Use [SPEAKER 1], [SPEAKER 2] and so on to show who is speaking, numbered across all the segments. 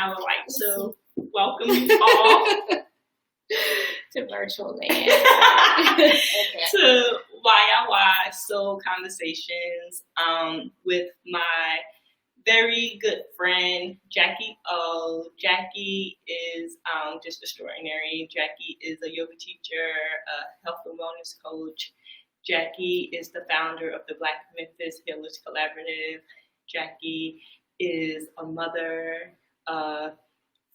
[SPEAKER 1] I would like to welcome you all
[SPEAKER 2] to virtual land.
[SPEAKER 1] to YIY Soul Conversations with my very good friend, Jackie O. Jackie is just extraordinary. Jackie is a yoga teacher, a health and wellness coach. Jackie is the founder of the Black Memphis Healers Collaborative. Jackie is a mother, a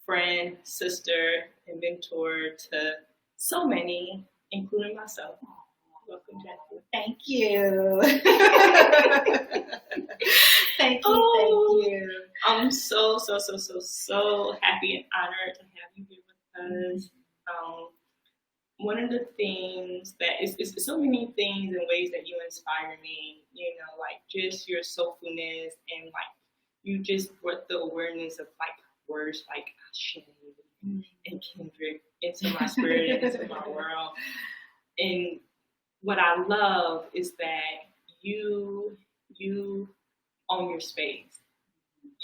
[SPEAKER 1] friend, sister, and mentor to so many, including myself. Welcome, Jackie.
[SPEAKER 2] Thank you. Thank you.
[SPEAKER 1] I'm so happy and honored to have you here with us. One of the things that is so many things and ways that you inspire me, like just your soulfulness and like you just brought the awareness of like words like Ashe and Kendrick into my spirit and into my world. And what I love is that you own your space,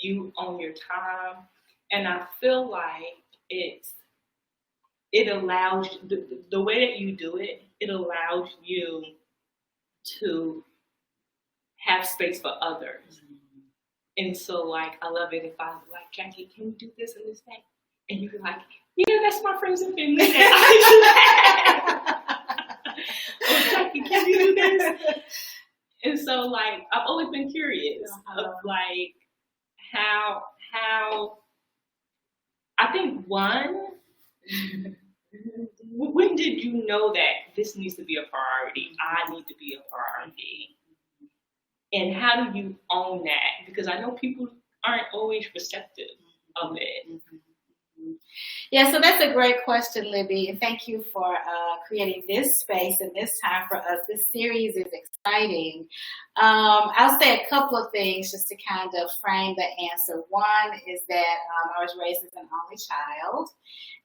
[SPEAKER 1] you own your time, and I feel like it allows the way that you do it. It allows you to have space for others, and so like I love it if I like Jackie, can you do this and this thing, and you be like, yeah, that's my friends and family, and I do that. Oh, Jackie, can you do this? And so like I've always been curious of like how I think when did you know that this needs to be a priority? I need to be a priority. And how do you own that? Because I know people aren't always receptive of it.
[SPEAKER 2] Yeah, so that's a great question, Libby, and thank you for creating this space and this time for us. This series is exciting. I'll say a couple of things just to kind of frame the answer. One is that I was raised as an only child,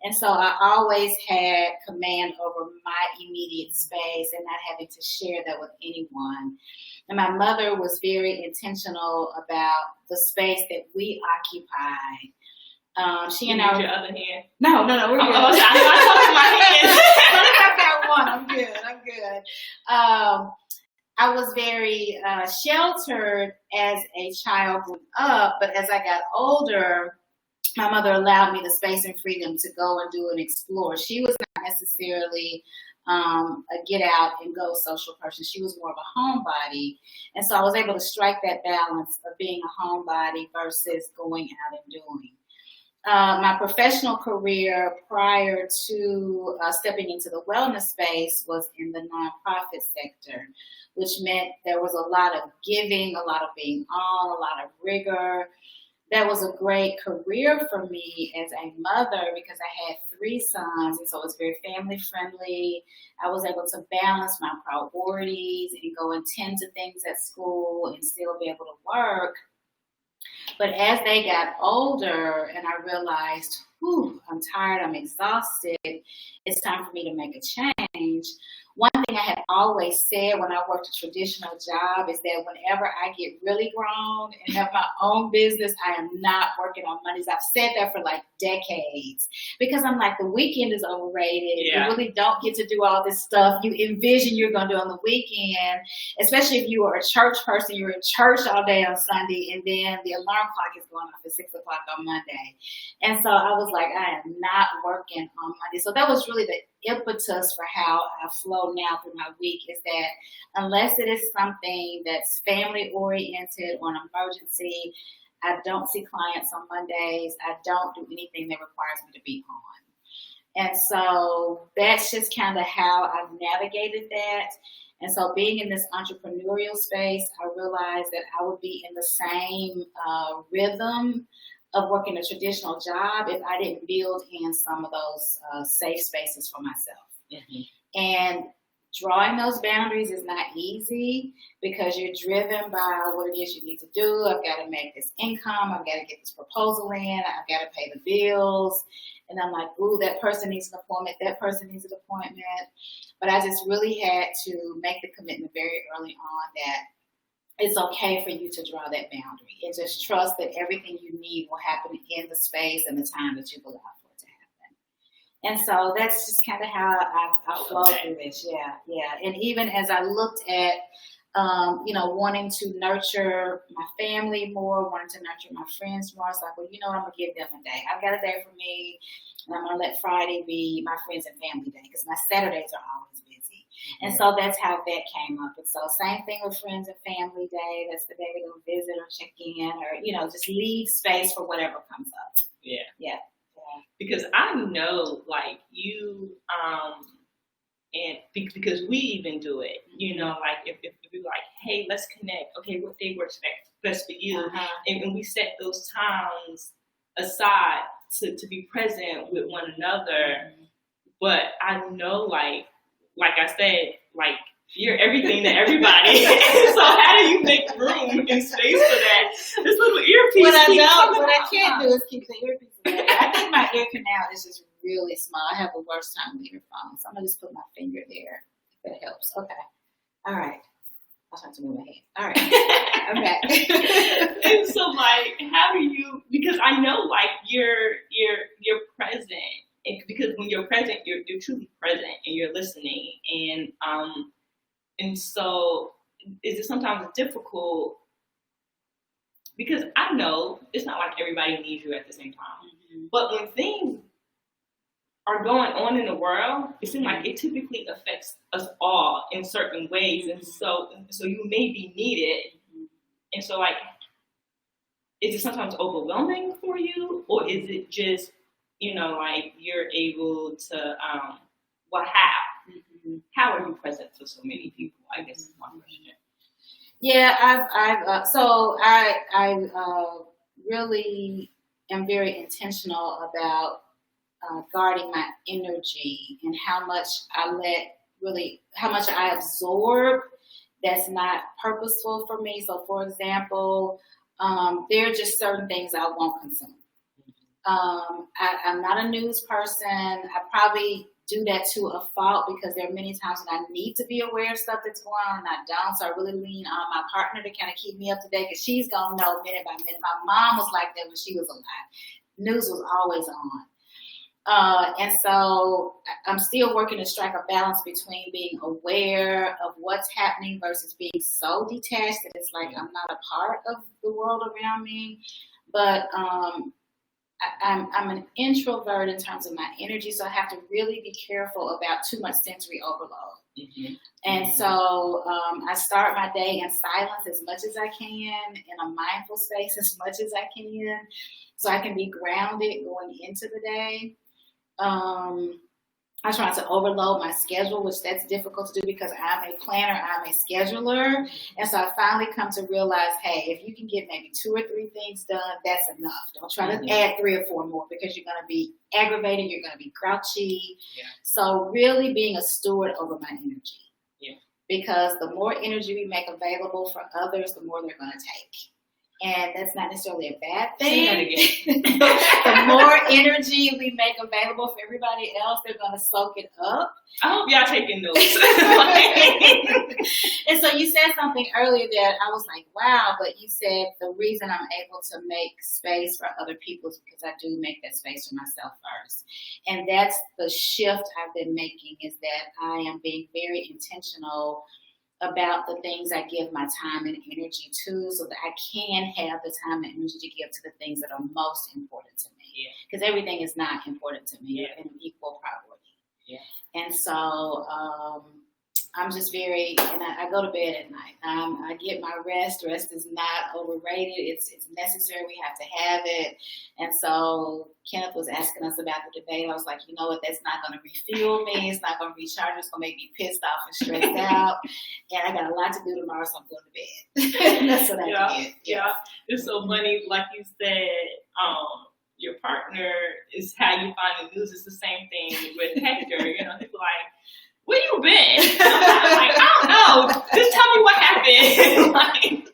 [SPEAKER 2] and so I always had command over my immediate space and not having to share that with anyone. And my mother was very intentional about the space that we occupied. She and I.
[SPEAKER 1] Your other hand?
[SPEAKER 2] No, we're good.
[SPEAKER 1] I talked my hands.
[SPEAKER 2] I got one. I'm good. I was very sheltered as a child growing up, but as I got older, my mother allowed me the space and freedom to go and do and explore. She was not necessarily a get out and go social person. She was more of a homebody. And so I was able to strike that balance of being a homebody versus going out and doing. My professional career prior to stepping into the wellness space was in the nonprofit sector, which meant there was a lot of giving, a lot of being on, a lot of rigor. That was a great career for me as a mother because I had 3 sons, and so it was very family friendly. I was able to balance my priorities and go and tend to things at school and still be able to work. But as they got older and I realized, I'm tired, I'm exhausted, it's time for me to make a change. One thing I had always said when I worked a traditional job is that whenever I get really grown and have my own business, I am not working on Mondays. I've said that for like decades because I'm like, the weekend is overrated.
[SPEAKER 1] Yeah.
[SPEAKER 2] You really don't get to do all this stuff you envision you're going to do on the weekend, especially if you are a church person. You're in church all day on Sunday, and then the alarm clock is going off at 6 o'clock on Monday. And so I was like, I am not working on Monday. So that was really the impetus for how I flow now through my week, is that unless it is something that's family oriented or an emergency, I don't see clients on Mondays. I don't do anything that requires me to be on. And so that's just kind of how I've navigated that. And so being in this entrepreneurial space, I realized that I would be in the same rhythm of working a traditional job if I didn't build in some of those safe spaces for myself. Mm-hmm. And drawing those boundaries is not easy because you're driven by what it is you need to do. I've got to make this income. I've got to get this proposal in. I've got to pay the bills. And I'm like, ooh, that person needs an appointment. That person needs an appointment. But I just really had to make the commitment very early on that it's okay for you to draw that boundary and just trust that everything you need will happen in the space and the time that you've allowed for it to happen. And so that's just kind of how I flow through this. Yeah. And even as I looked at, wanting to nurture my family more, wanting to nurture my friends more, it's like, well, I'm going to give them a day. I've got a day for me, and I'm going to let Friday be my friends and family day because my Saturdays are always busy. And so that's how that came up. And so same thing with Friends and Family Day. That's the day to go visit or check in or, just leave space for whatever comes up. Yeah.
[SPEAKER 1] Because I know, like, you, and because we even do it, like if we're like, hey, let's connect. Okay, what day works best for you? And we set those times aside to be present with one another. But I know, like I said, like, you're everything to everybody. So how do you make room and space for that? This little earpiece.
[SPEAKER 2] What I can't do is keep the earpiece away. I think my ear canal is just really small. I have the worst time with earphones. So I'm going to just put my finger there if that helps. Okay. All right. I'll try to move my head. All right. I'm back.
[SPEAKER 1] And so, like, how do you, because I know, like, you're present. Because when you're present, you're truly present and you're listening. And so is it sometimes difficult? Because I know it's not like everybody needs you at the same time. But when things are going on in the world, it seems like it typically affects us all in certain ways. And so you may be needed. And so, like, is it sometimes overwhelming for you? Or is it just, like, you're able to, how are you present for so many people? I guess is my question.
[SPEAKER 2] Yeah, I really am very intentional about guarding my energy and how much I absorb that's not purposeful for me. So, for example, there are just certain things I won't consume. I'm not a news person. I probably do that to a fault because there are many times when I need to be aware of stuff that's going on and I don't. So I really lean on my partner to kind of keep me up to date because she's going to know minute by minute. My mom was like that when she was alive. News was always on. And so I'm still working to strike a balance between being aware of what's happening versus being so detached that it's like I'm not a part of the world around me. But I'm an introvert in terms of my energy, so I have to really be careful about too much sensory overload. And so I start my day in silence as much as I can, in a mindful space as much as I can, so I can be grounded going into the day. I try to overload my schedule, which that's difficult to do because I'm a planner, I'm a scheduler. And so I finally come to realize, hey, if you can get maybe 2 or 3 things done, that's enough. Don't try to add 3 or 4 more because you're going to be aggravated, you're going to be grouchy. So really being a steward over my energy. Because the more energy we make available for others, the more they're going to take. And that's not necessarily a bad thing. The more energy we make available for everybody else, they're going to soak it up.
[SPEAKER 1] I hope y'all taking notes.
[SPEAKER 2] And so you said something earlier that I was like, wow, but you said the reason I'm able to make space for other people is because I do make that space for myself first. And that's the shift I've been making, is that I am being very intentional about the things I give my time and energy to, so that I can have the time and energy to give to the things that are most important to me. Because everything is not important to me in equal priority. And so I'm just very, and I go to bed at night. I get my rest. Rest is not overrated. It's necessary. We have to have it. And so Kenneth was asking us about the debate. I was like, you know what? That's not going to refuel me. It's not going to recharge. It's going to make me pissed off and stressed out. And I got a lot to do tomorrow, so I'm going to bed. That's what I did.
[SPEAKER 1] It's so funny. Like you said, your partner is how you find the news. It's the same thing with Hector. People like, where you been? I'm like, I don't know. Just tell me what happened.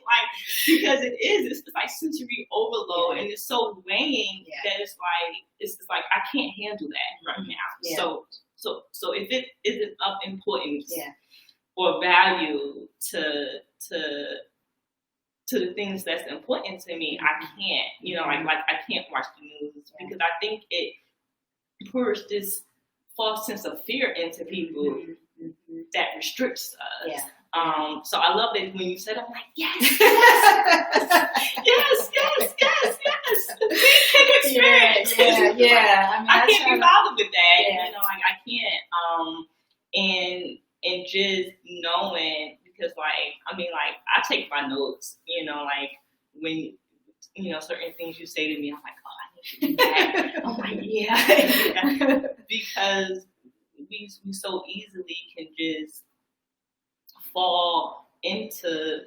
[SPEAKER 1] Because it's like sensory overload, and it's so weighing that it's like I can't handle that right now. So if it isn't of importance or value to to the things that's important to me, I can't, you know, like I can't watch the news because I think it pours this false sense of fear into people that restricts us.
[SPEAKER 2] Yeah.
[SPEAKER 1] So I love that when you said, I'm like, yes, yes, yes, yes, yes. Can experience.
[SPEAKER 2] Yeah. I mean,
[SPEAKER 1] I can't be bothered with that.
[SPEAKER 2] Yeah.
[SPEAKER 1] You know, like I can't. And just knowing, because like, I mean, like I take my notes. You know, like when you know certain things you say to me, I'm like, oh, I need to do that. I'm like, yeah. Because we so easily can just fall into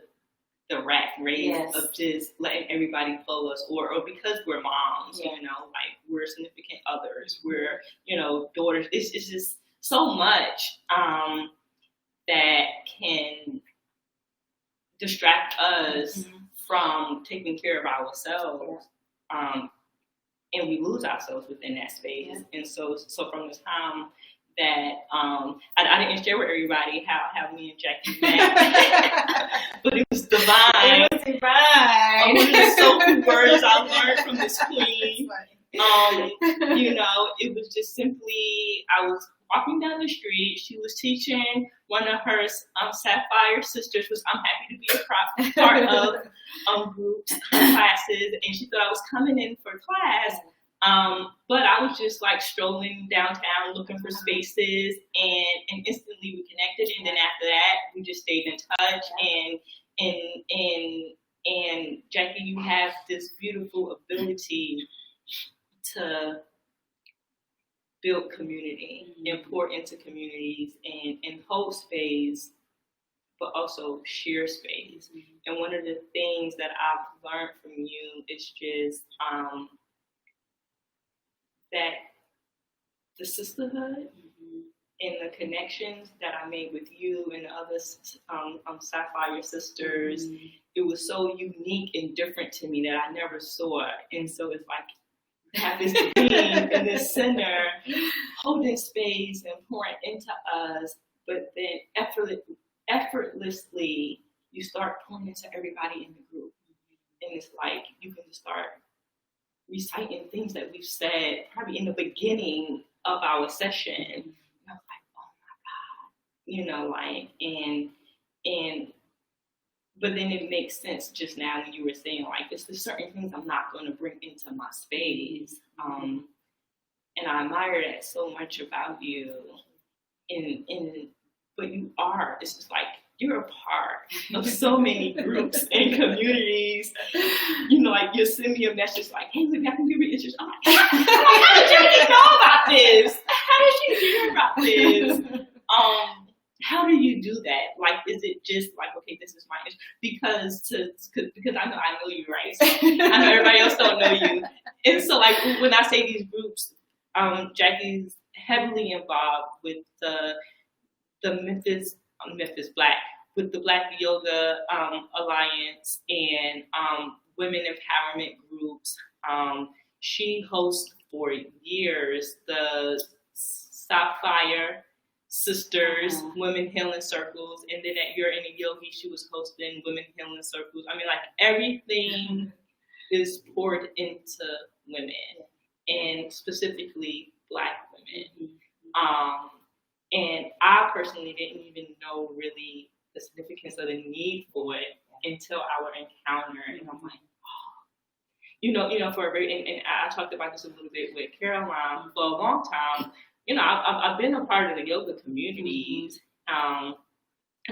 [SPEAKER 1] the rat race of just letting everybody follow us, or because we're moms, you know, like we're significant others, we're, you know, daughters. It's just so much that can distract us from taking care of ourselves, and we lose ourselves within that space. And so from the time that I didn't share with everybody how me and Jackie met, but it was divine.
[SPEAKER 2] It was divine.
[SPEAKER 1] One of the soulful words I learned from this queen. You know, it was just simply, I was walking down the street. She was teaching one of her Sapphire sisters, which I'm happy to be a part of groups, classes, and she thought I was coming in for class. But I was just like strolling downtown looking for spaces, and instantly we connected. And then after that, we just stayed in touch. And Jackie, you have this beautiful ability to build community and pour into communities and hold space, but also share space. And one of the things that I've learned from you is just that the sisterhood and the connections that I made with you and the other Sapphire sisters, it was so unique and different to me that I never saw it. And so it's like, have this being in this center, holding space and pouring into us, but then effortlessly you start pouring into everybody in the group. And it's like you can just start reciting things that we've said probably in the beginning of our session. And I was like, oh my God, you know, like, and but then it makes sense just now when you were saying, like, there's certain things I'm not going to bring into my space. And I admire that so much about you. But you are, it's just like, you're a part of so many groups and communities. You know, like, you'll send me a message like, hey, maybe I can give you interest. I'm like, how did you know about this? How did you hear about this? How do you do that? Like, is it just like, okay, this is my interest? Because I know you, right? So I know everybody else don't know you. And so, like, when I say these groups, Jackie's heavily involved with the Memphis Black, with the Black Yoga Alliance and women empowerment groups. She hosts for years the Sapphire Sisters Women Healing Circles, and then at You're in a Yogi, she was hosting Women Healing Circles. I mean, like, everything is poured into women, and specifically Black women. And I personally didn't even know really the significance of the need for it until our encounter. And I'm like, oh, you know, for a very, and I talked about this a little bit with Caroline for a long time. You know, I've been a part of the yoga communities, and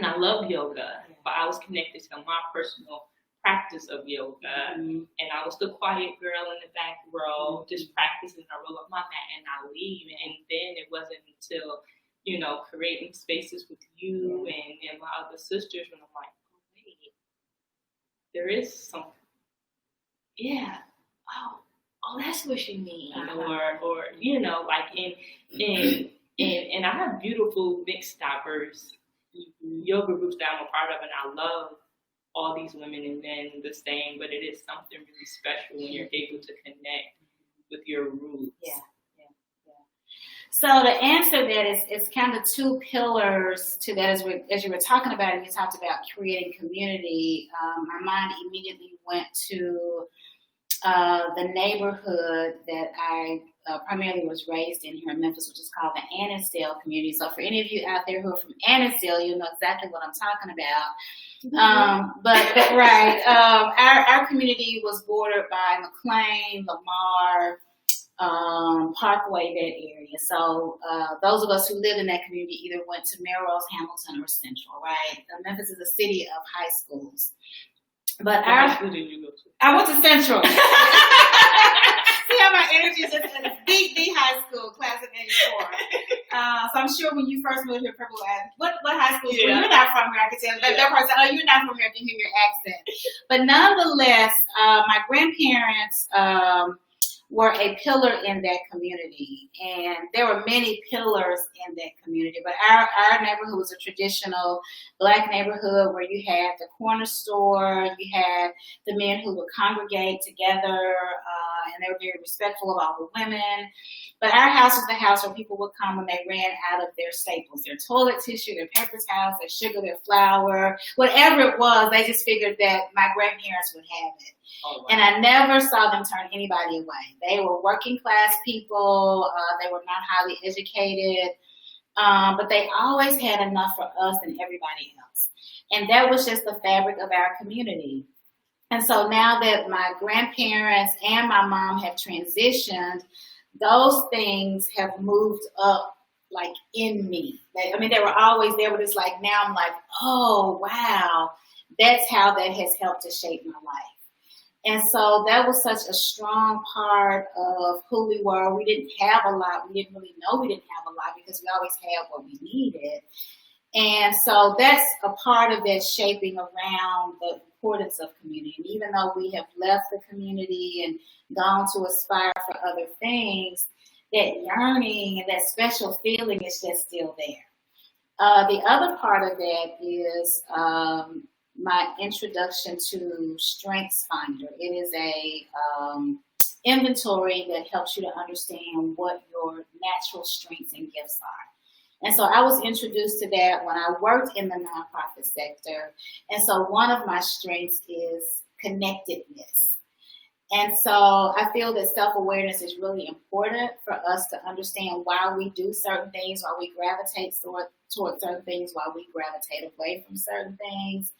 [SPEAKER 1] I love yoga, but I was connected to my personal practice of yoga, and I was the quiet girl in the back row, just practicing. I roll up my mat and I leave, and then it wasn't until, you know, creating spaces with you and my other sisters, when I'm like, oh wait, there is something. Yeah. Oh, that's what you mean. Or you know, like and I have beautiful mixed diverse yoga groups that I'm a part of, and I love all these women and men the same, but it is something really special when you're able to connect with your roots.
[SPEAKER 2] Yeah. So to answer that is it's kind of two pillars to that. As you were talking about, and you talked about creating community. My mind immediately went to the neighborhood that I primarily was raised in here in Memphis, which is called the Annisdale community. So for any of you out there who are from Annisdale, you know exactly what I'm talking about. Our community was bordered by McLean, Lamar, Parkway, that area. So those of us who lived in that community either went to Melrose, Hamilton, or Central, right? Memphis is a city of high schools. But
[SPEAKER 1] what high school did you go to?
[SPEAKER 2] I went to Central. See how my energy is just in the high school, class of 84. So I'm sure when you first moved here, people asked, what high school? Yeah. Well, you're not from here, I can tell. That person, oh, you're not from here, I can hear your accent. But nonetheless, my grandparents were a pillar in that community. And there were many pillars in that community. But our neighborhood was a traditional Black neighborhood where you had the corner store, you had the men who would congregate together, and they were very respectful of all the women. But our house was the house where people would come when they ran out of their staples, their toilet tissue, their paper towels, their sugar, their flour, whatever it was, they just figured that my grandparents would have it. Oh, wow. And I never saw them turn anybody away. They were working class people. They were not highly educated. But they always had enough for us and everybody else. And that was just the fabric of our community. And so now that my grandparents and my mom have transitioned, those things have moved up like in me. They were always there, but it's like now I'm like, oh, wow, that's how that has helped to shape my life. And so that was such a strong part of who we were. We didn't have a lot. We didn't really know we didn't have a lot because we always had what we needed. And so that's a part of that shaping around the importance of community. And even though we have left the community and gone to aspire for other things, that yearning and that special feeling is just still there. The other part of that is my introduction to Strengths Finder. It is a inventory that helps you to understand what your natural strengths and gifts are. And so I was introduced to that when I worked in the nonprofit sector. And so one of my strengths is connectedness. And so I feel that self-awareness is really important for us to understand why we do certain things, why we gravitate toward certain things, why we gravitate away from certain things.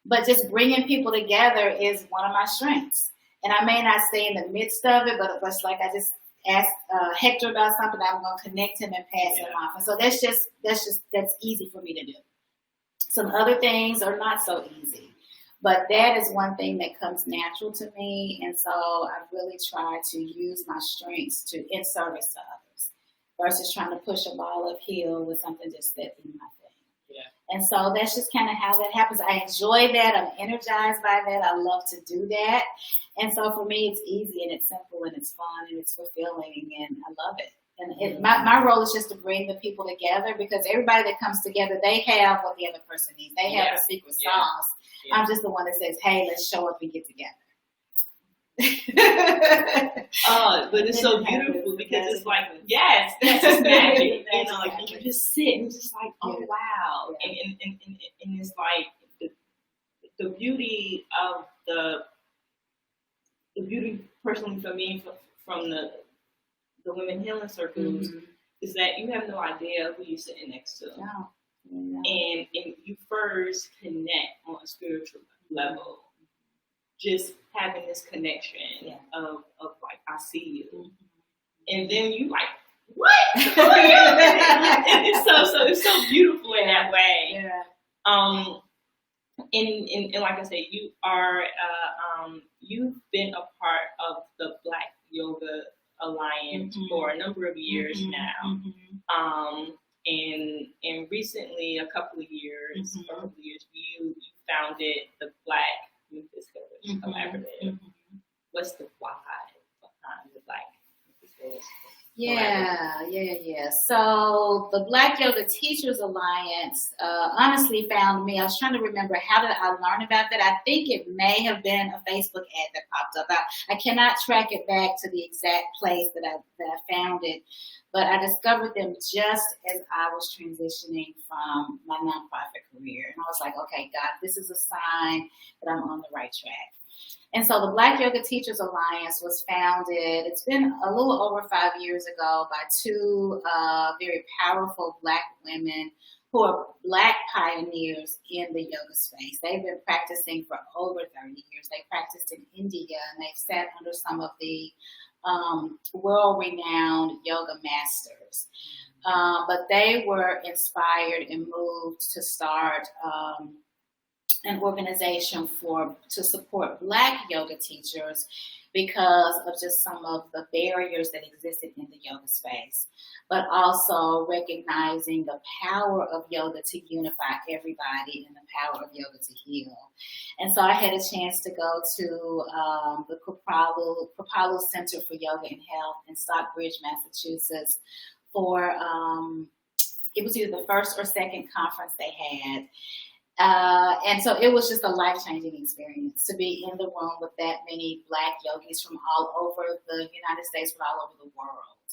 [SPEAKER 2] But just bringing people together is one of my strengths. And I may not stay in the midst of it, but it's like I just ask Hector about something, I'm going to connect him and pass him off. And so that's easy for me to do. Some other things are not so easy, but that is one thing that comes natural to me. And so I really try to use my strengths in service to others versus trying to push a ball uphill with something just that in my thing. Yeah. And so that's just kind of how that happens. I enjoy that. I'm energized by that. I love to do that. And so for me, it's easy and it's simple and it's fun and it's fulfilling and I love it. And my role is just to bring the people together because everybody that comes together, they have what the other person needs. They have a secret sauce. Yeah. I'm just the one that says, hey, let's show up and get together.
[SPEAKER 1] But it's so beautiful because it's like, yes, that's just magic. You know, like you just sit and it's just like, oh wow. Yeah. And it's like the beauty of the beauty personally for me from the women healing circles is that you have no idea who you're sitting next to. No. And you first connect on a spiritual level. Just having this connection of like, I see you. And then you like, what? It's so beautiful in that way. Yeah. And like I said, you are you've been a part of the Black Yoga Alliance for a number of years now. And recently, a couple of years, you founded the Black Memphis Village Collaborative. What's the why behind the Black Memphis Village? Yeah.
[SPEAKER 2] So the Black Yoga Teachers Alliance honestly found me. I was trying to remember how did I learn about that. I think it may have been a Facebook ad that popped up. I cannot track it back to the exact place that I found it. But I discovered them just as I was transitioning from my nonprofit career. And I was like, okay, God, this is a sign that I'm on the right track. And so the Black Yoga Teachers Alliance was founded, it's been a little over 5 years ago, by two very powerful Black women who are Black pioneers in the yoga space. They've been practicing for over 30 years. They practiced in India, and they've sat under some of the world-renowned yoga masters. But they were inspired and moved to start an organization to support Black yoga teachers because of just some of the barriers that existed in the yoga space, but also recognizing the power of yoga to unify everybody and the power of yoga to heal. And so I had a chance to go to the Kripalu Center for Yoga and Health in Stockbridge, Massachusetts for, it was either the first or second conference they had. And so it was just a life-changing experience to be in the room with that many Black yogis from all over the United States, but all over the world,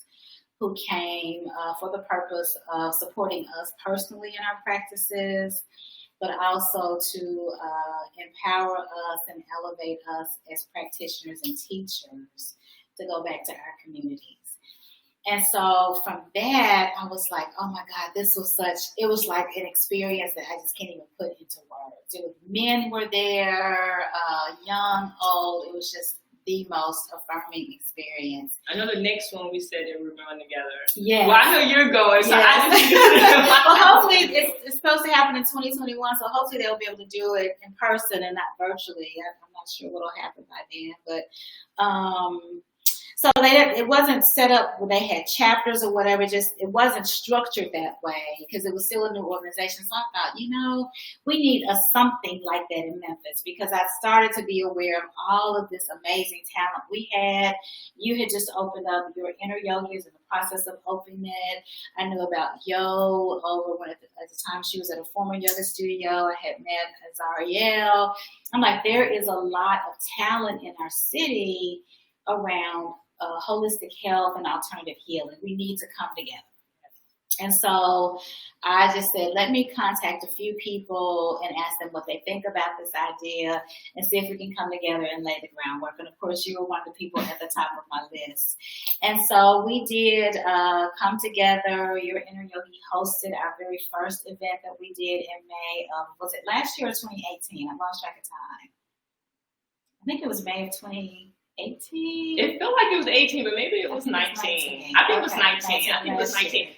[SPEAKER 2] who came for the purpose of supporting us personally in our practices, but also to empower us and elevate us as practitioners and teachers to go back to our communities. And so from that, I was like, oh my God, it was like an experience that I just can't even put into words. Men were there, young, old. It was just the most affirming experience.
[SPEAKER 1] I know the next one we said that we were going together.
[SPEAKER 2] Yeah.
[SPEAKER 1] Well, I know you're going, so
[SPEAKER 2] yes. Well, hopefully it's supposed to happen in 2021, so hopefully they'll be able to do it in person and not virtually. I'm not sure what'll happen by then, but so it wasn't set up where they had chapters or whatever. Just it wasn't structured that way because it was still a new organization. So I thought, we need something like that in Memphis because I started to be aware of all of this amazing talent we had. You had just opened up your Inner Yogi is in the process of opening it. I knew about Yo over when at the time she was at a former yoga studio. I had met Azariel. I'm like, there is a lot of talent in our city around holistic health and alternative healing. We need to come together. And so I just said, let me contact a few people and ask them what they think about this idea and see if we can come together and lay the groundwork. And of course, you were one of the people at the top of my list. And so we did come together. Your Inner Yogi hosted our very first event that we did in May of, was it last year or 2018? I lost track of time. I think it was May of 2018.
[SPEAKER 1] It felt like it was 18, but maybe it was 19. I think it was 19. I think it was 19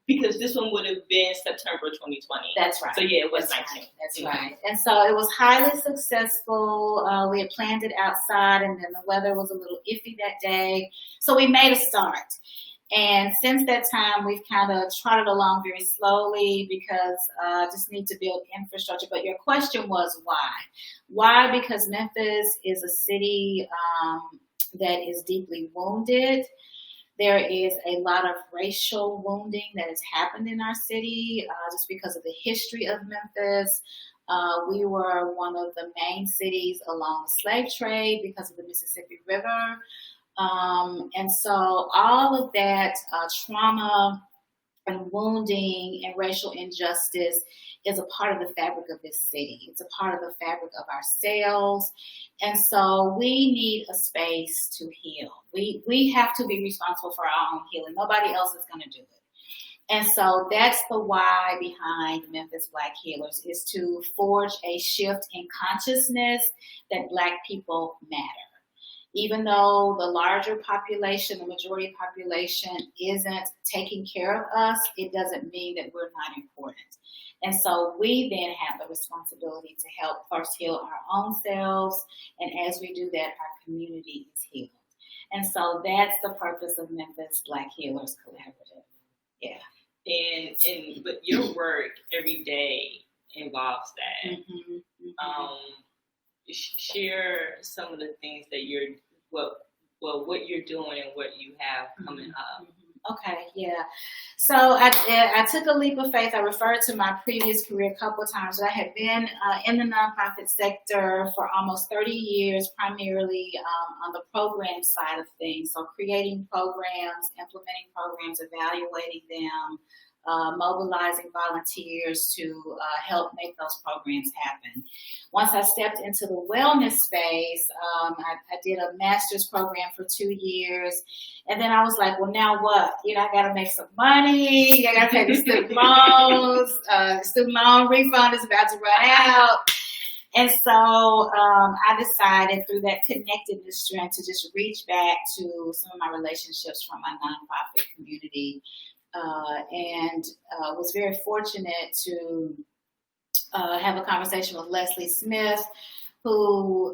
[SPEAKER 1] because this one would have been September 2020.
[SPEAKER 2] That's right.
[SPEAKER 1] So yeah, it was 19.
[SPEAKER 2] That's right. And so it was highly successful. We had planned it outside, and then the weather was a little iffy that day. So we made a start. And since that time, we've kind of trotted along very slowly because just need to build infrastructure. But your question was why? Why? Because Memphis is a city that is deeply wounded. There is a lot of racial wounding that has happened in our city just because of the history of Memphis. We were one of the main cities along the slave trade because of the Mississippi River. And so all of that trauma and wounding and racial injustice is a part of the fabric of this city. It's a part of the fabric of ourselves. And so we need a space to heal. We have to be responsible for our own healing. Nobody else is going to do it. And so that's the why behind Memphis Black Healers, is to forge a shift in consciousness that Black people matter. Even though the larger population, the majority population isn't taking care of us, it doesn't mean that we're not important. And so we then have the responsibility to help first heal our own selves. And as we do that, our community is healed. And so that's the purpose of Memphis Black Healers Collaborative. Yeah.
[SPEAKER 1] And but your work every day involves that.
[SPEAKER 2] Mm-hmm. Mm-hmm.
[SPEAKER 1] Share some of the things that what you're doing and what you have coming up.
[SPEAKER 2] Okay, yeah. So I took a leap of faith. I referred to my previous career a couple of times. I had been in the nonprofit sector for almost 30 years, primarily on the program side of things. So creating programs, implementing programs, evaluating them, mobilizing volunteers to help make those programs happen. Once I stepped into the wellness space, I did a master's program for 2 years. And then I was like, well, now what? I got to make some money. I got to pay the student loans. Student loan refund is about to run out. And so I decided through that connectedness strength to just reach back to some of my relationships from my nonprofit community. And was very fortunate to have a conversation with Leslie Smith, who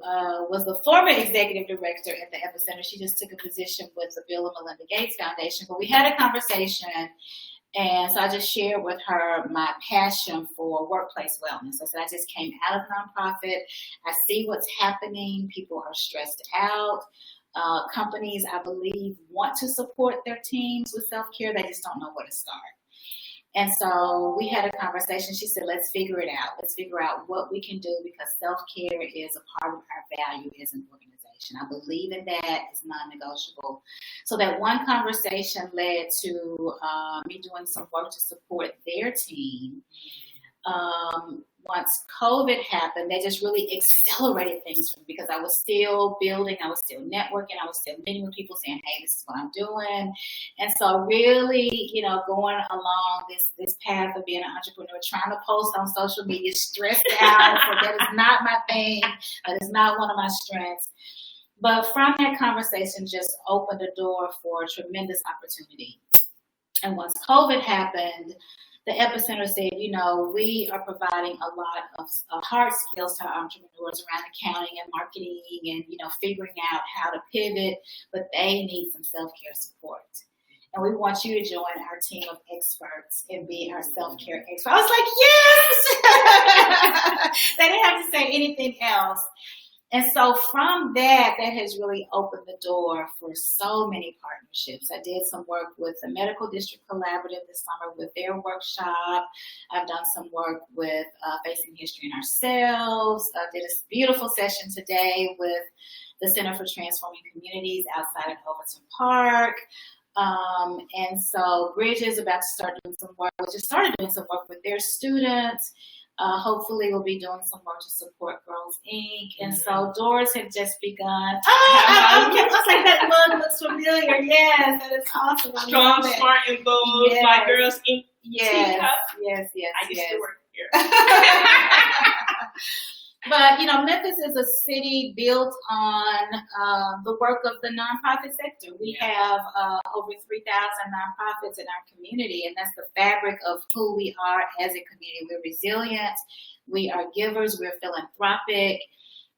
[SPEAKER 2] was the former executive director at the Epicenter. She just took a position with the Bill and Melinda Gates Foundation. But we had a conversation, and so I just shared with her my passion for workplace wellness. I said, I just came out of nonprofit. I see what's happening. People are stressed out. Companies, I believe, want to support their teams with self-care. They just don't know where to start. And so we had a conversation. She said, let's figure it out. Let's figure out what we can do, because self-care is a part of our value as an organization. I believe in that. It's non-negotiable. So that one conversation led to me doing some work to support their team. Once COVID happened, they just really accelerated things for me, because I was still building, I was still networking, I was still meeting with people saying, hey, this is what I'm doing. And so really, going along this path of being an entrepreneur, trying to post on social media, stressed out, so that is not my thing, that is not one of my strengths. But from that conversation just opened a door for tremendous opportunity. And once COVID happened, the Epicenter said, we are providing a lot of hard skills to our entrepreneurs around accounting and marketing and, figuring out how to pivot, but they need some self-care support. And we want you to join our team of experts and be our self-care expert. I was like, yes! They didn't have to say anything else. And so from that has really opened the door for so many partnerships. I did some work with the Medical District Collaborative this summer with their workshop. I've done some work with Facing History in Ourselves. I did a beautiful session today with the Center for Transforming Communities outside of Overton Park. And so Bridge is about to start doing some work. We just started doing some work with their students. Hopefully we'll be doing some work to support Girls Inc. And so doors have just begun. I was like, that look looks familiar. Yes, that is awesome.
[SPEAKER 1] Strong, smart, and bold.
[SPEAKER 2] Yes.
[SPEAKER 1] My Girls Inc.
[SPEAKER 2] Yes,
[SPEAKER 1] yes. I used to work here.
[SPEAKER 2] But, Memphis is a city built on the work of the nonprofit sector. We have over 3,000 nonprofits in our community, and that's the fabric of who we are as a community. We're resilient, we are givers, we're philanthropic,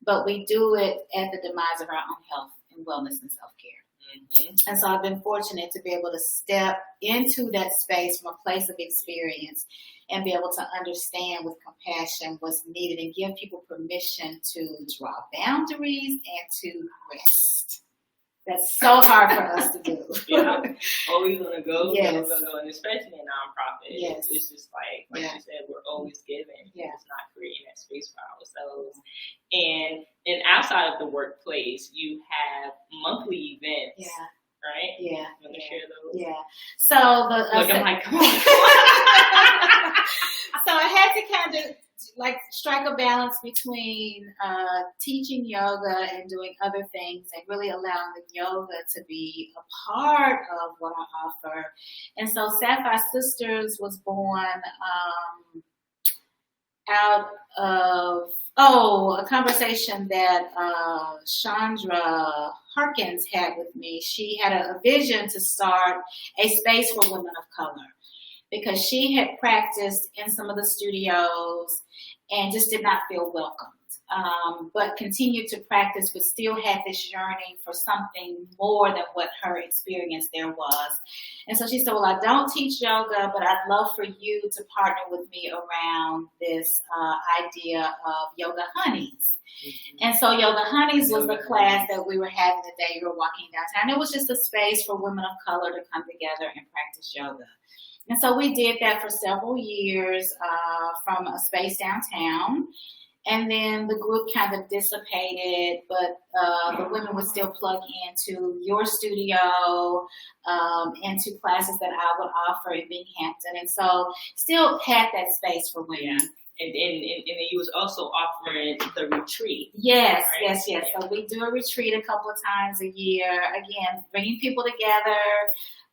[SPEAKER 2] but we do it at the demise of our own health and wellness and self-care. Mm-hmm. And so I've been fortunate to be able to step into that space from a place of experience and be able to understand with compassion what's needed and give people permission to draw boundaries and to rest. That's so hard for us to do.
[SPEAKER 1] Yeah. Always gonna go.
[SPEAKER 2] Yes.
[SPEAKER 1] And especially in nonprofit.
[SPEAKER 2] Yes.
[SPEAKER 1] It's just like you said, we're always giving.
[SPEAKER 2] Yeah.
[SPEAKER 1] It's not creating that space for ourselves. And outside of the workplace, you have monthly events.
[SPEAKER 2] Yeah.
[SPEAKER 1] Right?
[SPEAKER 2] Yeah.
[SPEAKER 1] You want to share those?
[SPEAKER 2] Yeah. So I'm like, come on. So I had to kind of strike a balance between teaching yoga and doing other things, and really allowing the yoga to be a part of what I offer. And so Sapphire Sisters was born out of a conversation that Chandra Harkins had with me. She had a vision to start a space for women of color, because she had practiced in some of the studios and just did not feel welcomed. but continued to practice, but still had this yearning for something more than what her experience there was. And so she said, well, I don't teach yoga, but I'd love for you to partner with me around this idea of Yoga Honeys. And so Yoga Honeys was the class that we were having the day we were walking downtown. It was just a space for women of color to come together and practice yoga. And so we did that for several years from a space downtown. And then the group kind of dissipated, but the women would still plug into your studio, into classes that I would offer in Binghamton. And so still had that space for women.
[SPEAKER 1] And you was also offering the retreat.
[SPEAKER 2] Yes, right? yes. So we do a retreat a couple of times a year. Again, bringing people together.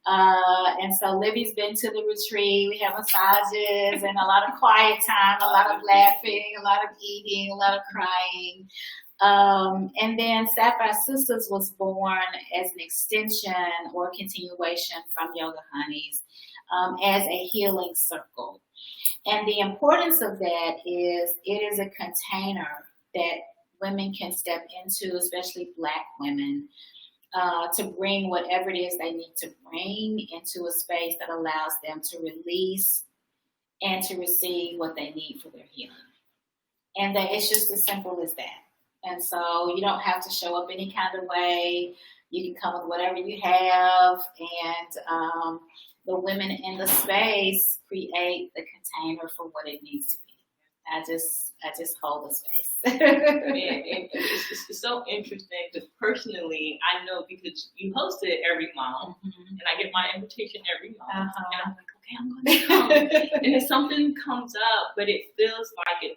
[SPEAKER 2] And so Libby's been to the retreat. We have massages and a lot of quiet time, a lot of laughing, a lot of eating, a lot of crying. And then Sapphire Sisters was born as an extension or continuation from Yoga Honeys as a healing circle. And the importance of that is it is a container that women can step into, especially Black women, to bring whatever it is they need to bring into a space that allows them to release and to receive what they need for their healing. And that it's just as simple as that. And so you don't have to show up any kind of way. You can come with whatever you have, and the women in the space create the container for what it needs to be. I just hold the space.
[SPEAKER 1] And it's so interesting because personally, I know because you host it every month, and I get my invitation every month, and I'm like, okay, I'm going to come. And then something comes up, but it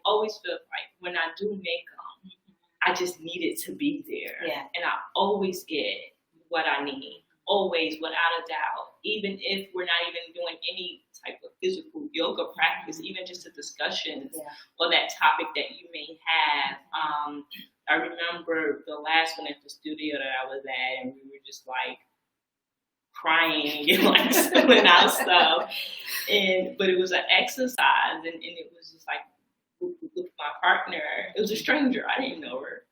[SPEAKER 1] always feels like when I do make them, I just need it to be there.
[SPEAKER 2] Yeah.
[SPEAKER 1] And I always get what I need, always, without a doubt, even if we're not even doing any type of physical yoga practice, even just the discussions or that topic that you may have. I remember the last one at the studio that I was at, and we were just like crying and like spilling out stuff. But it was an exercise, and it was just like with my partner. It was a stranger. I didn't know her,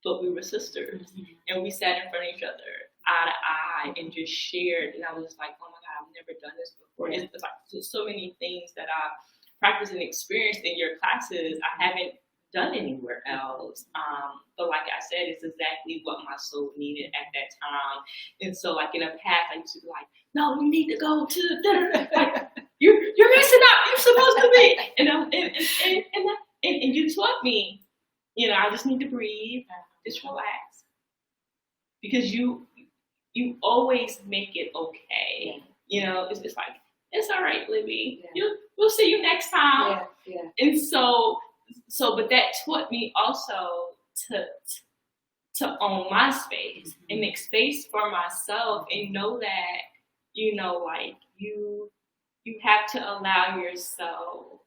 [SPEAKER 1] but we were sisters, and we sat in front of each other, eye to eye, and just shared. And I was just like, oh my God, I've never done this before. It's like so many things that I practiced and experienced in your classes I haven't done anywhere else. But like I said, it's exactly what my soul needed at that time. And so like in the past, I used to be like, no, you need to go to the like, you're messing up. You're supposed to be. And you taught me, I just need to breathe, just relax. Because you always make it okay. It's like, it's all right, Libby. We'll see you next time.
[SPEAKER 2] Yeah.
[SPEAKER 1] And so, but that taught me also to own my space and make space for myself and know that, like you have to allow yourself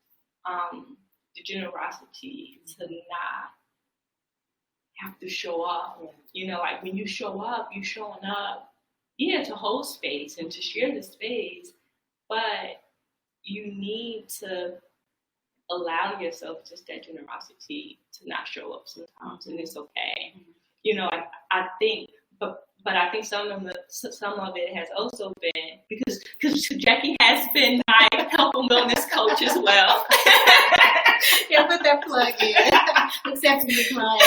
[SPEAKER 1] the generosity to not have to show up. Like when you show up, you're showing up, to hold space and to share the space, but you need to allow yourself just that generosity to not show up sometimes, and it's okay. I think, but I think some of it has also been because Jackie has been my health and wellness coach as well.
[SPEAKER 2] Yeah, put that plug in. Accepting the clients.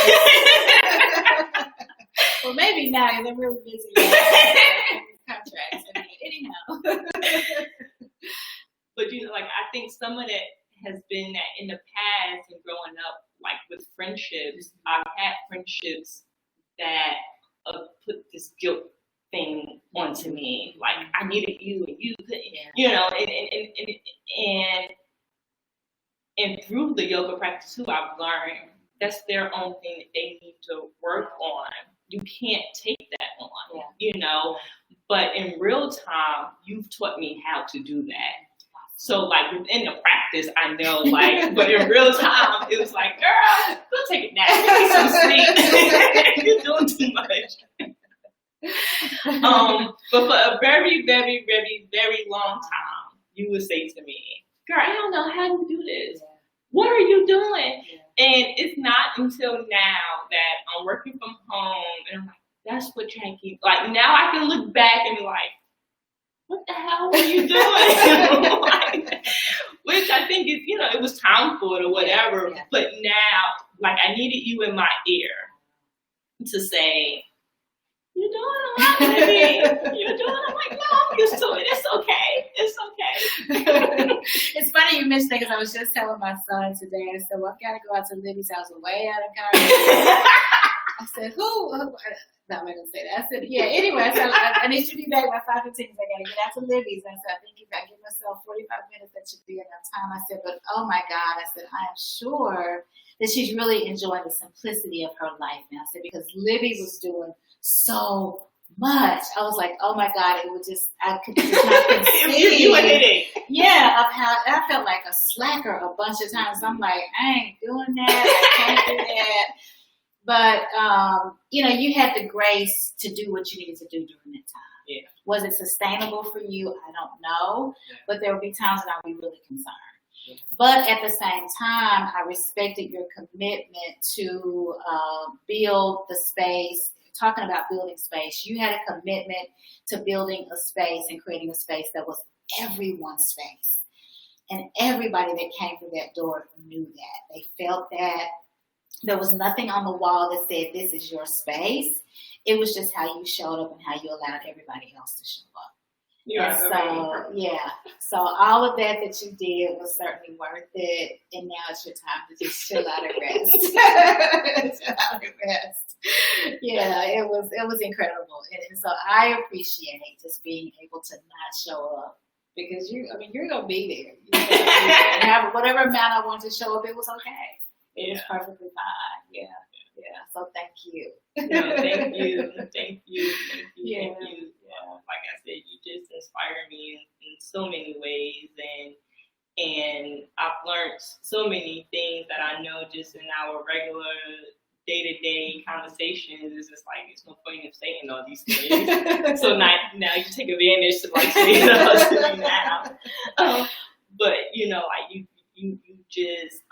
[SPEAKER 2] Well, maybe not, because I'm really busy with contracts. Anyhow.
[SPEAKER 1] But I think some of that has been that in the past and growing up, like with friendships, I've had friendships that put this guilt thing onto me. Like I needed you and you couldn't, and through the yoga practice too, I've learned that's their own thing that they need to work on. You can't take that on, But in real time, you've taught me how to do that. So, like, within the practice, I know, but in real time, it was like, girl, go take a nap, get some sleep. You're doing too much. But for a very, very, very, very long time, you would say to me, girl, I don't know how you do this. what are you doing? And it's not until now that I'm working from home and I'm like, that's what Jackie, like now I can look back and be like, what the hell were you doing? Like, which I think is, it was time for it or whatever. Yeah. But now, like, I needed you in my ear to say, you're doing a lot, baby. You're doing. I'm like, no, I'm used to it. It's okay. It's okay.
[SPEAKER 2] It's funny you mentioned that because I was just telling my son today. I said, well, I've got to go out to Libby's house way out of Congress. I said, who? No, I'm not going to say that. I said, yeah, anyway, I said, I need to be back by 5:15. I got to get out to Libby's. I said, I think if I give myself 45 minutes, that should be enough time. I said, but oh my God, I said, I am sure that she's really enjoying the simplicity of her life now. I said, because Libby was doing so much. I was like, oh my God, it was just, I could just not conceive.
[SPEAKER 1] You were hitting.
[SPEAKER 2] Yeah, of how I felt like a slacker a bunch of times. I'm like, I ain't doing that. I can't do that. But, you had the grace to do what you needed to do during that time.
[SPEAKER 1] Yeah.
[SPEAKER 2] Was it sustainable for you? I don't know. Yeah. But there would be times when I'd be really concerned. Yeah. But at the same time, I respected your commitment to build the space. Talking about building space, you had a commitment to building a space and creating a space that was everyone's space. And everybody that came through that door knew that. They felt that. There was nothing on the wall that said, this is your space. It was just how you showed up and how you allowed everybody else to show up.
[SPEAKER 1] Yeah.
[SPEAKER 2] So all of that you did was certainly worth it. And now it's your time to just chill out and rest. Chill out and rest. Yeah, it was incredible. And so I appreciate just being able to not show up. Because you're going to be there. And have whatever amount I want to show up, it was okay. It was perfectly fine. Yeah. So thank you.
[SPEAKER 1] No, thank you. Thank you.
[SPEAKER 2] Yeah.
[SPEAKER 1] Like I said, you just inspire me in so many ways, and I've learned so many things that I know just in our regular day-to-day conversations. It's just like, there's no point in saying all these things. So now you take advantage to like say those to me now. But like you just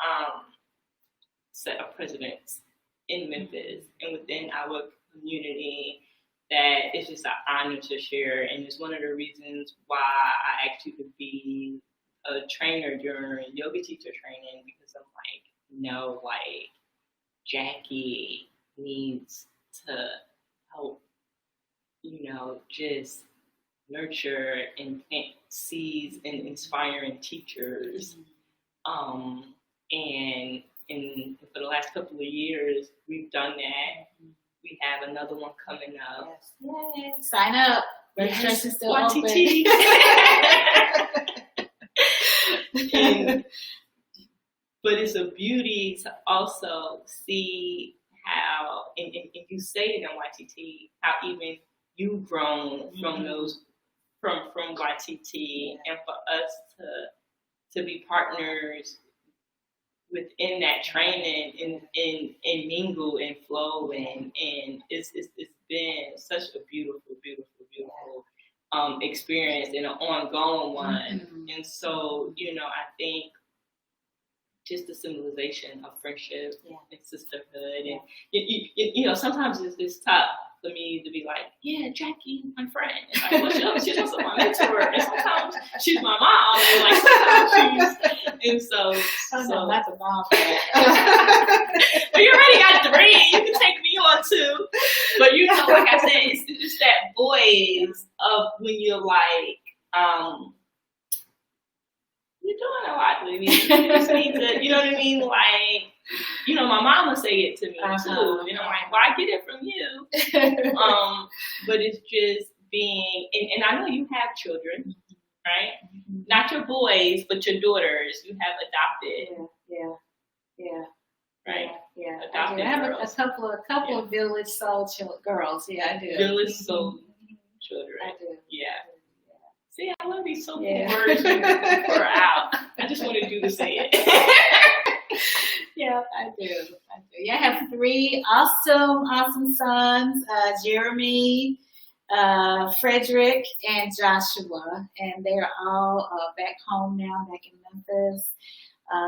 [SPEAKER 1] set a precedence in Memphis and within our community that it's just an honor to share. And it's one of the reasons why I asked you to be a trainer during yoga teacher training, because I'm like, no, like Jackie needs to help, just nurture and plant seeds in inspiring teachers. And for the last couple of years, we've done that. We have another one coming up.
[SPEAKER 2] Yes. Yay. Sign up. Registration's still open.
[SPEAKER 1] But it's a beauty to also see how, and you say it in YTT, how even you've grown from from YTT, and for us to be partners within that training and mingle and flow, and it's been such a beautiful experience and an ongoing one. And so I think just the symbolization of friendship and sisterhood, and you sometimes it's tough for me to be like, yeah, Jackie, my friend. And like, well, she's also my mentor, and sometimes she's my mom, and like sometimes and so
[SPEAKER 2] that's a mom.
[SPEAKER 1] But you already got 3. You can take me on 2. But like I said, it's that voice of when you're like, you're doing a lot, baby. You just need to, you know what I mean? Like, my mama say it to me too. And I'm like, well, I get it from you. But it's just being, and I know you have children, right? Not your boys, but your daughters. You have adopted.
[SPEAKER 2] Yeah.
[SPEAKER 1] Right?
[SPEAKER 2] Yeah.
[SPEAKER 1] Adopted
[SPEAKER 2] I have
[SPEAKER 1] girls.
[SPEAKER 2] a couple of village soul girls. Yeah, I do.
[SPEAKER 1] Village soul children.
[SPEAKER 2] I do.
[SPEAKER 1] Yeah. See, I love these so many words you pour out. I just wanted you to say it.
[SPEAKER 2] Yeah, I do. Yeah, I have 3 awesome sons, Jeremy, Frederick, and Joshua. And they're all back home now, back in Memphis.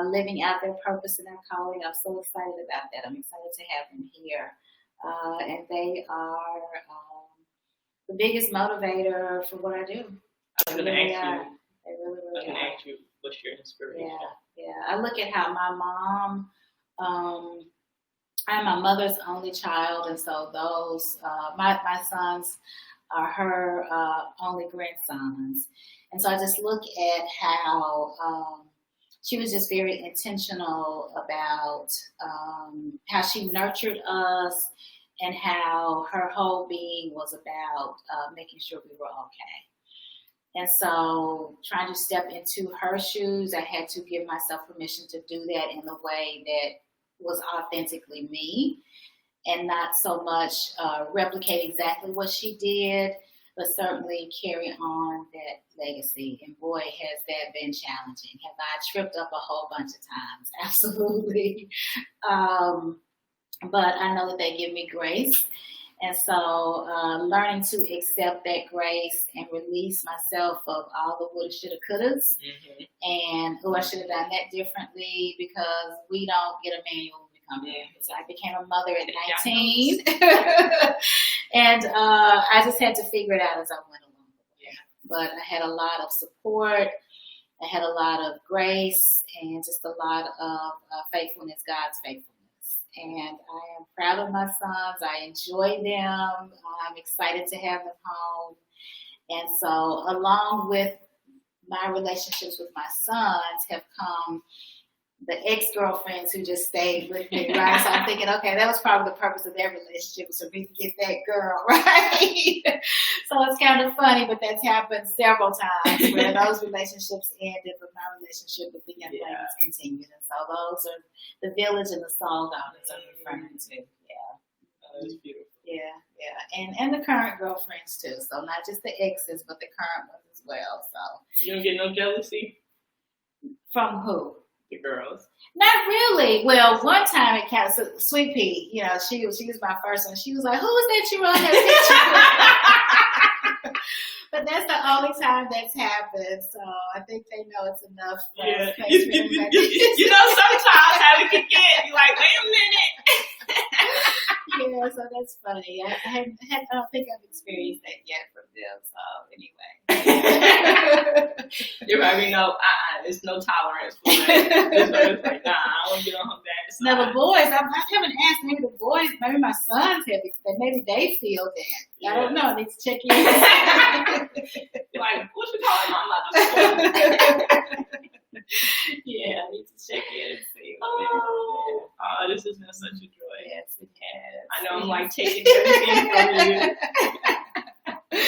[SPEAKER 2] living out their purpose and their calling. I'm so excited about that. I'm excited to have them here. And they are the biggest motivator for what I do.
[SPEAKER 1] I was going to ask you.
[SPEAKER 2] They really, really
[SPEAKER 1] I'm going to ask you, what's your inspiration?
[SPEAKER 2] Yeah. I look at how my mom, I'm my mother's only child, and so those, my sons are her only grandsons. And so I just look at how she was just very intentional about how she nurtured us and how her whole being was about making sure we were okay. And so trying to step into her shoes, I had to give myself permission to do that in a way that was authentically me and not so much replicate exactly what she did, but certainly carry on that legacy. And boy, has that been challenging. Have I tripped up a whole bunch of times? Absolutely. But I know that they give me grace. And so learning to accept that grace and release myself of all the woulda, shoulda, couldas. And, I should have done that differently, because we don't get a manual when we come here. So I became a mother at 19. And I just had to figure it out as I went along. But I had a lot of support. I had a lot of grace and just a lot of faithfulness, God's faithfulness. And I am proud of my sons. I enjoy them. I'm excited to have them home. And so along with my relationships with my sons have come the ex-girlfriends who just stayed with me, right? So I'm thinking, okay, that was probably the purpose of their relationship, was for me to get that girl, right? So it's kind of funny, but that's happened several times where those relationships ended, but my relationship with the young ladies continued. And so those are the village and the soul daughters I'm referring to.
[SPEAKER 1] That's beautiful.
[SPEAKER 2] And the current girlfriends too. So not just the exes, but the current ones as well. So
[SPEAKER 1] you don't get no jealousy
[SPEAKER 2] from who?
[SPEAKER 1] The girls.
[SPEAKER 2] Not really. Well, one time it kind of, Sweet Pea, she was my first one. She was like, "Who was that you wrote that picture?" But that's the only time that's happened. So I think they know it's enough.
[SPEAKER 1] You know, sometimes how we can get, you're like, wait a minute.
[SPEAKER 2] Yeah, so that's funny. I don't think I've experienced that yet from them. So anyway.
[SPEAKER 1] You already know, there's no tolerance for that. It's like, nah, I don't get on her bad side.
[SPEAKER 2] Now the boys, I haven't asked. Maybe the boys, maybe my sons have it, but maybe they feel that. Yeah. I don't know. I need to check in.
[SPEAKER 1] Like, what you calling my mother?
[SPEAKER 2] Yeah, I need to check in and see.
[SPEAKER 1] Oh, this has been such a joy.
[SPEAKER 2] Yes, it has.
[SPEAKER 1] I know I'm like taking everything from you.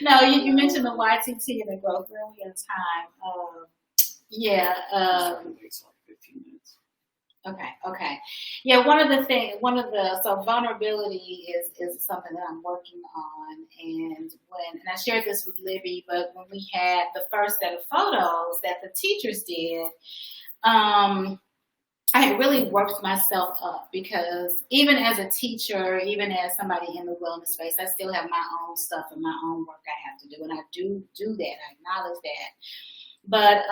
[SPEAKER 2] No, you mentioned the YTT and the growth. We're only on time.
[SPEAKER 3] It's like 15 minutes.
[SPEAKER 2] Okay. Yeah, so vulnerability is something that I'm working on, and I shared this with Libby, but when we had the first set of photos that the teachers did, I had really worked myself up, because even as a teacher, even as somebody in the wellness space, I still have my own stuff and my own work I have to do, and I do that. I acknowledge that. But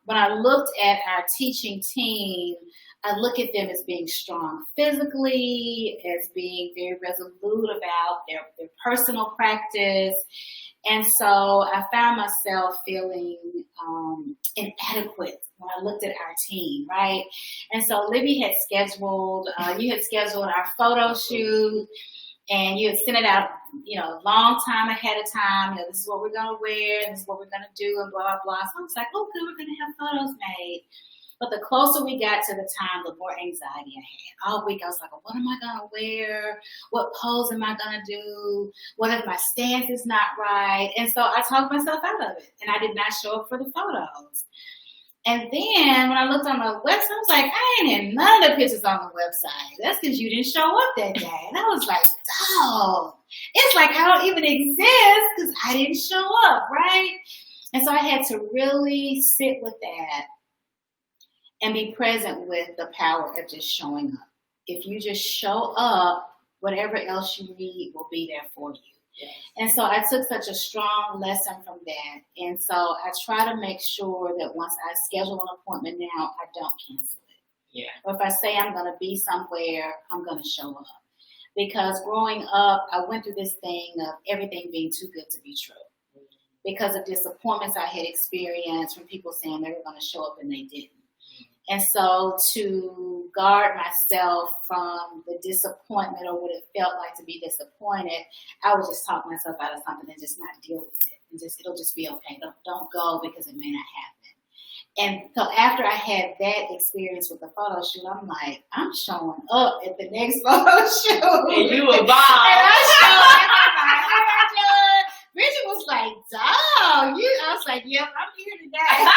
[SPEAKER 2] when I looked at our teaching team, I look at them as being strong physically, as being very resolute about their personal practice. And so I found myself feeling inadequate when I looked at our team, right? And so Libby had scheduled, you had scheduled our photo shoot, and you had sent it out, a long time ahead of time. This is what we're going to wear, this is what we're going to do, and blah, blah, blah. So I was like, oh, good, we're going to have photos made. But the closer we got to the time, the more anxiety I had. All week I was like, well, what am I going to wear? What pose am I going to do? What if my stance is not right? And so I talked myself out of it, and I did not show up for the photos. And then when I looked on the website, I was like, I ain't in none of the pictures on the website. That's because you didn't show up that day. And I was like, dog, it's like I don't even exist because I didn't show up, right? And so I had to really sit with that and be present with the power of just showing up. If you just show up, whatever else you need will be there for you. And so I took such a strong lesson from that. And so I try to make sure that once I schedule an appointment now, I don't cancel it.
[SPEAKER 1] Yeah.
[SPEAKER 2] Or if I say I'm going to be somewhere, I'm going to show up. Because growing up, I went through this thing of everything being too good to be true. Because of disappointments I had experienced from people saying they were going to show up and they didn't. And so to guard myself from the disappointment or what it felt like to be disappointed, I would just talk myself out of something and just not deal with it. And it'll just be okay. Don't go because it may not happen. And so after I had that experience with the photo shoot, I'm like, I'm showing up at the next photo shoot.
[SPEAKER 1] And you a bomb.
[SPEAKER 2] And I showed up. Bridget was like, dog, I was like, yep, I'm here today.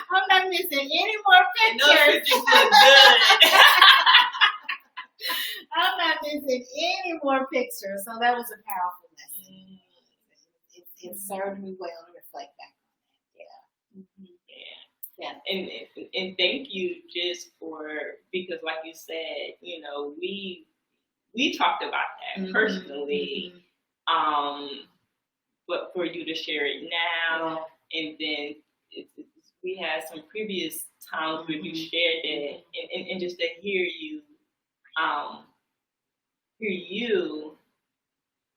[SPEAKER 2] I'm not missing any more pictures.
[SPEAKER 1] Those pictures look good.
[SPEAKER 2] I'm not missing any more pictures. So that was a powerful lesson. It served me well to reflect back on that. Yeah.
[SPEAKER 1] Yeah. And thank you just because like you said, we talked about that personally. But for you to share it now, and then we had some previous times where you shared it, and just to hear you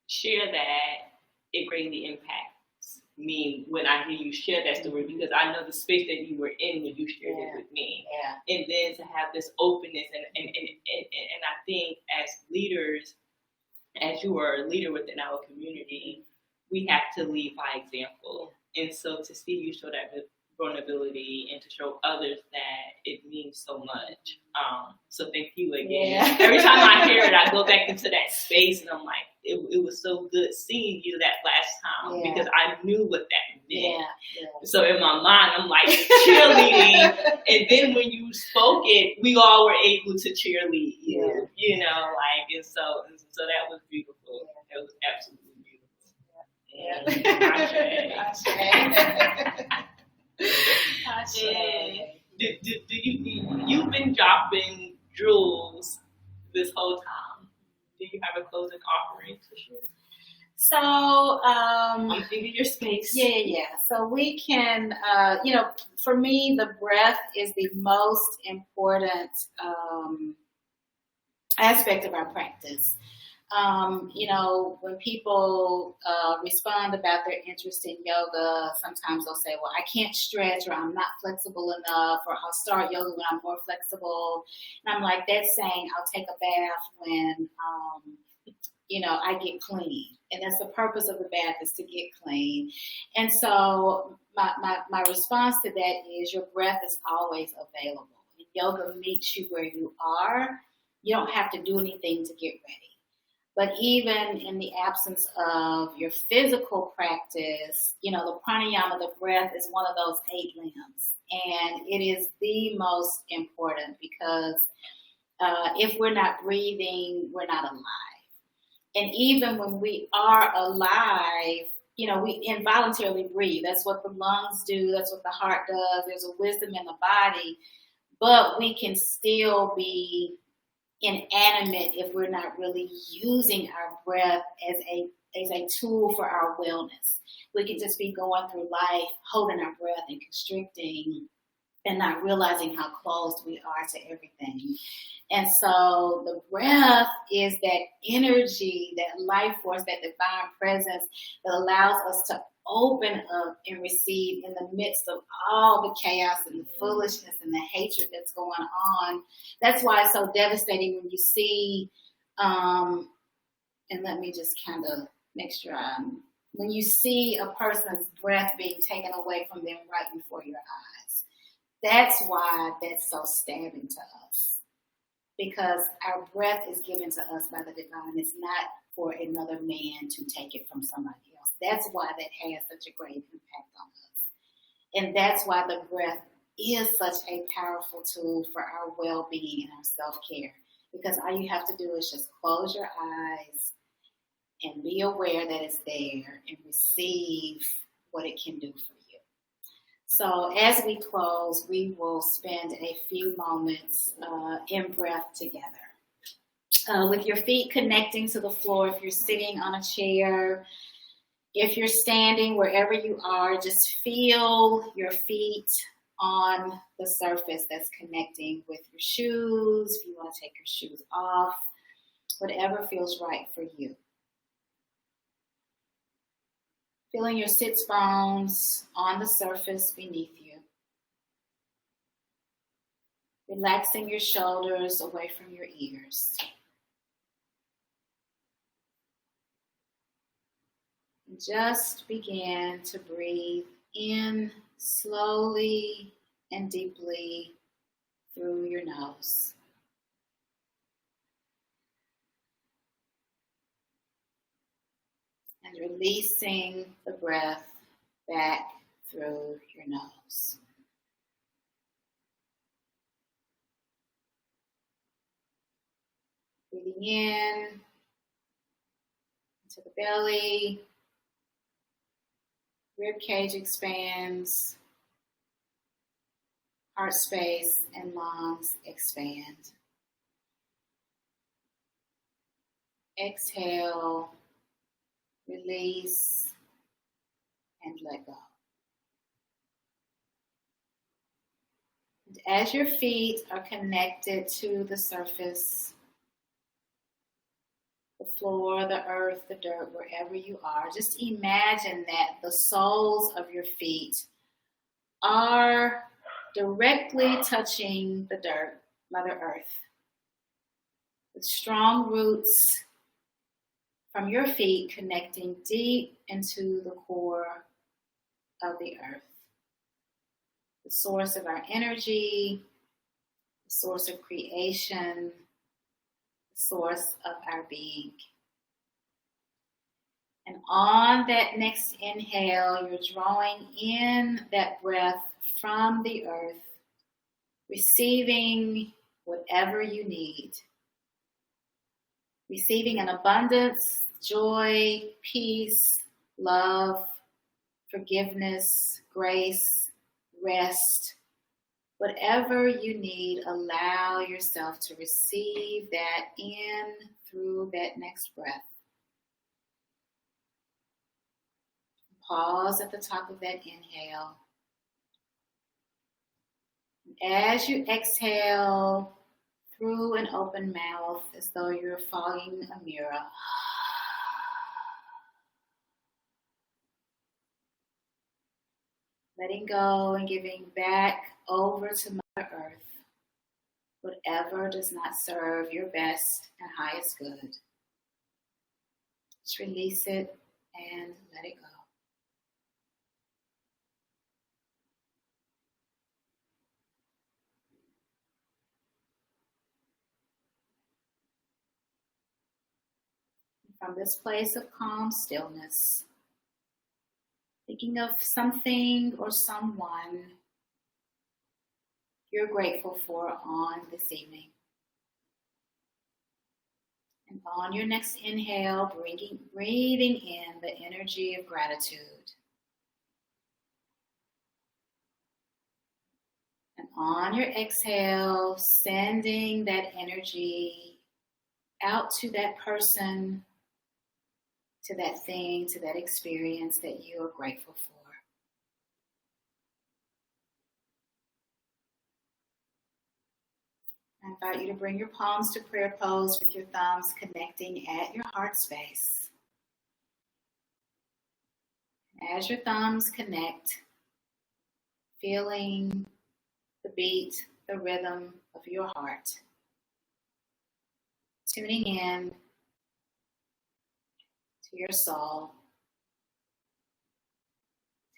[SPEAKER 1] share that, it greatly impacts me when I hear you share that story, because I know the space that you were in when you shared it with me, and then to have this openness, and I think as leaders, as you are a leader within our community, we have to lead by example. And so to see you show that vulnerability and to show others that it means so much. So thank you again. Yeah. Every time I hear it, I go back into that space and I'm like, it was so good seeing you that last time because I knew what that meant. Yeah. So in my mind, I'm like cheerleading. And then when you spoke it, we all were able to cheerlead you, and so that was beautiful. It was absolutely beautiful. You've been dropping jewels this whole time. Do you have a closing offering to share?
[SPEAKER 2] So,
[SPEAKER 1] I'm thinking your space.
[SPEAKER 2] Yeah. So we can, for me, the breath is the most important aspect of our practice. When people respond about their interest in yoga, sometimes they'll say, well, I can't stretch, or I'm not flexible enough, or I'll start yoga when I'm more flexible. And I'm like, that's saying I'll take a bath when, I get clean. And that's the purpose of the bath, is to get clean. And so my response to that is your breath is always available. Yoga meets you where you are. You don't have to do anything to get ready. But even in the absence of your physical practice, the pranayama, the breath, is one of those 8 limbs. And it is the most important, because if we're not breathing, we're not alive. And even when we are alive, we involuntarily breathe. That's what the lungs do. That's what the heart does. There's a wisdom in the body. But we can still be inanimate if we're not really using our breath as a tool for our wellness. We can just be going through life holding our breath and constricting and not realizing how close we are to everything. And so the breath is that energy, that life force, that divine presence that allows us to open up and receive in the midst of all the chaos and the foolishness and the hatred that's going on. That's why it's so devastating when you see, and let me just kind of make sure when you see a person's breath being taken away from them right before your eyes. That's why that's so stabbing to us. Because our breath is given to us by the divine. It's not for another man to take it from somebody else. That's why that has such a great impact on us. And that's why the breath is such a powerful tool for our well-being and our self-care. Because all you have to do is just close your eyes and be aware that it's there and receive what it can do for you. So as we close, we will spend a few moments in breath together. with your feet connecting to the floor. If you're sitting on a chair, if you're standing, wherever you are, just feel your feet on the surface that's connecting with your shoes. If you want to take your shoes off, whatever feels right for you. Feeling your sits bones on the surface beneath you. Relaxing your shoulders away from your ears. And just begin to breathe in slowly and deeply through your nose. And releasing the breath back through your nose. Breathing in into the belly, rib cage expands, heart space and lungs expand. Exhale, release, and let go. And as your feet are connected to the surface, the floor, the earth, the dirt, wherever you are, just imagine that the soles of your feet are directly touching the dirt, Mother Earth, with strong roots from your feet connecting deep into the core of the earth, the source of our energy, the source of creation, the source of our being. And on that next inhale, you're drawing in that breath from the earth, receiving whatever you need. Receiving an abundance, joy, peace, love, forgiveness, grace, rest. Whatever you need, allow yourself to receive that in through that next breath. Pause at the top of that inhale. As you exhale through an open mouth, as though you're fogging a mirror, letting go and giving back over to Mother Earth whatever does not serve your best and highest good. Just release it and let it go. From this place of calm stillness, thinking of something or someone you're grateful for on this evening. And on your next inhale, breathing in the energy of gratitude. And on your exhale, sending that energy out to that person, to that thing, to that experience that you are grateful for. I invite you to bring your palms to prayer pose with your thumbs connecting at your heart space. As your thumbs connect, feeling the beat, the rhythm of your heart, tuning in to your soul.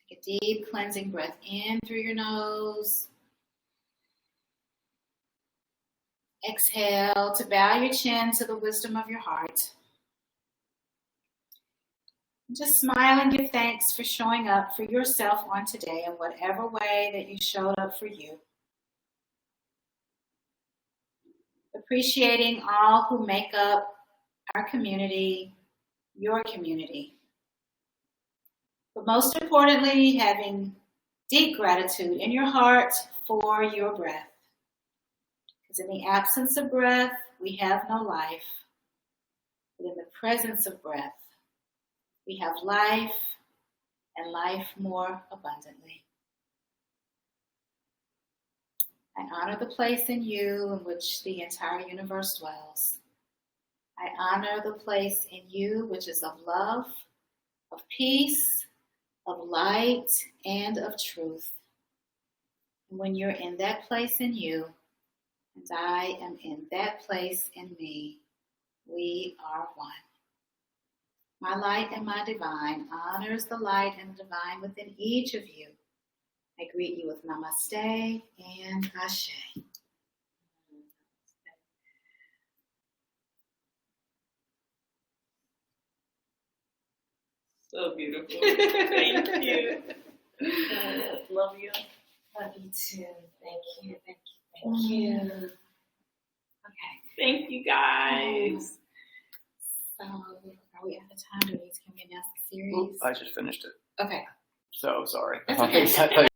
[SPEAKER 2] Take a deep cleansing breath in through your nose. Exhale to bow your chin to the wisdom of your heart. Just smile and give thanks for showing up for yourself on today in whatever way that you showed up for you. Appreciating all who make up our community, your community. But most importantly, having deep gratitude in your heart for your breath. Because in the absence of breath, we have no life. But in the presence of breath, we have life and life more abundantly. I honor the place in you in which the entire universe dwells. I honor the place in you which is of love, of peace, of light, and of truth. And when you're in that place in you, and I am in that place in me, we are one. My light and my divine honors the light and the divine within each of you. I greet you with namaste and ashe.
[SPEAKER 1] So beautiful. Thank you. Love you.
[SPEAKER 4] Love you too. Thank you. Thank you. Thank you.
[SPEAKER 2] Okay.
[SPEAKER 1] Thank you, guys.
[SPEAKER 2] So, are we out of time? Can we announce the series?
[SPEAKER 3] Oop, I just finished it.
[SPEAKER 2] Okay.
[SPEAKER 3] So sorry.
[SPEAKER 2] That's okay.